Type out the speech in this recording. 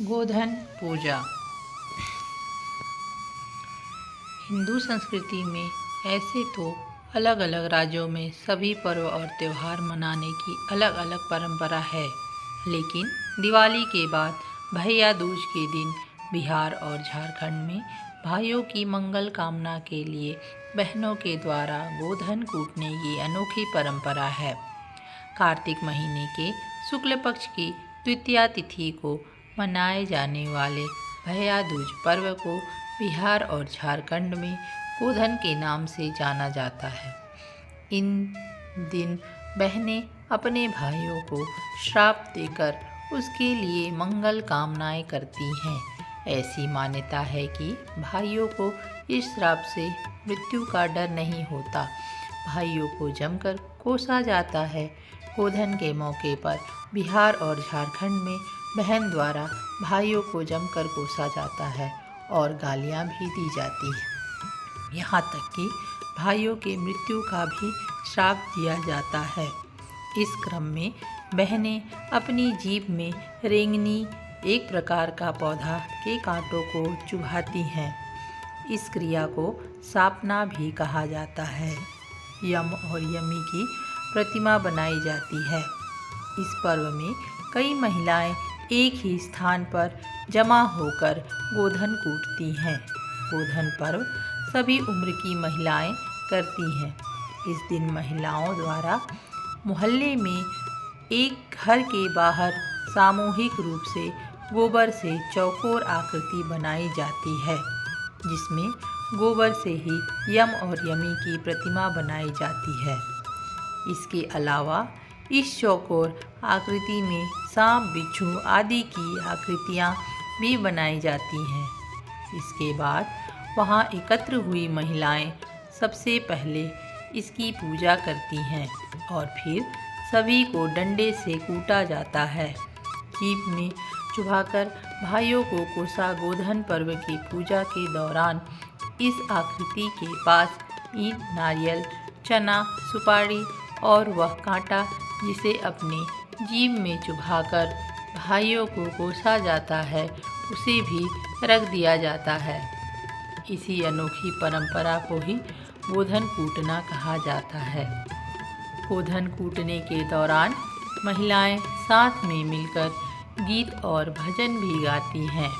गोधन पूजा। हिंदू संस्कृति में ऐसे तो अलग अलग राज्यों में सभी पर्व और त्यौहार मनाने की अलग अलग परंपरा है, लेकिन दिवाली के बाद भैया दूज के दिन बिहार और झारखंड में भाइयों की मंगल कामना के लिए बहनों के द्वारा गोधन कूटने की अनोखी परंपरा है। कार्तिक महीने के शुक्ल पक्ष की द्वितीया तिथि को मनाए जाने वाले भैया दूज पर्व को बिहार और झारखंड में गोधन के नाम से जाना जाता है। इन दिन बहनें अपने भाइयों को श्राप देकर उसके लिए मंगल कामनाएं करती हैं। ऐसी मान्यता है कि भाइयों को इस श्राप से मृत्यु का डर नहीं होता। भाइयों को जमकर कोसा जाता है। गोधन के मौके पर बिहार और झारखंड में बहन द्वारा भाइयों को जमकर कोसा जाता है और गालियां भी दी जाती हैं। यहाँ तक कि भाइयों के मृत्यु का भी श्राप दिया जाता है। इस क्रम में बहनें अपनी जीभ में रेंगनी, एक प्रकार का पौधा के कांटों को चुभाती हैं। इस क्रिया को सापना भी कहा जाता है। यम और यमी की प्रतिमा बनाई जाती है। इस पर्व में कई महिलाएं एक ही स्थान पर जमा होकर गोधन कूटती हैं। गोधन पर्व सभी उम्र की महिलाएं करती हैं। इस दिन महिलाओं द्वारा मोहल्ले में एक घर के बाहर सामूहिक रूप से गोबर से चौकोर आकृति बनाई जाती है, जिसमें गोबर से ही यम और यमी की प्रतिमा बनाई जाती है। इसके अलावा इस चौकोर आकृति में सांप, बिच्छू आदि की आकृतियाँ भी बनाई जाती हैं। इसके बाद वहाँ एकत्र हुई महिलाएं सबसे पहले इसकी पूजा करती हैं और फिर सभी को डंडे से कूटा जाता है। जीभ में चुभाकर भाइयों को कोसा गोधन पर्व की पूजा के दौरान इस आकृति के पास ईंट, नारियल, चना, सुपारी और वह कांटा जिसे अपने जीभ में चुभाकर भाइयों को कोसा जाता है, उसे भी रख दिया जाता है। इसी अनोखी परंपरा को ही गोधन कूटना कहा जाता है। गोधन कूटने के दौरान महिलाएं साथ में मिलकर गीत और भजन भी गाती हैं।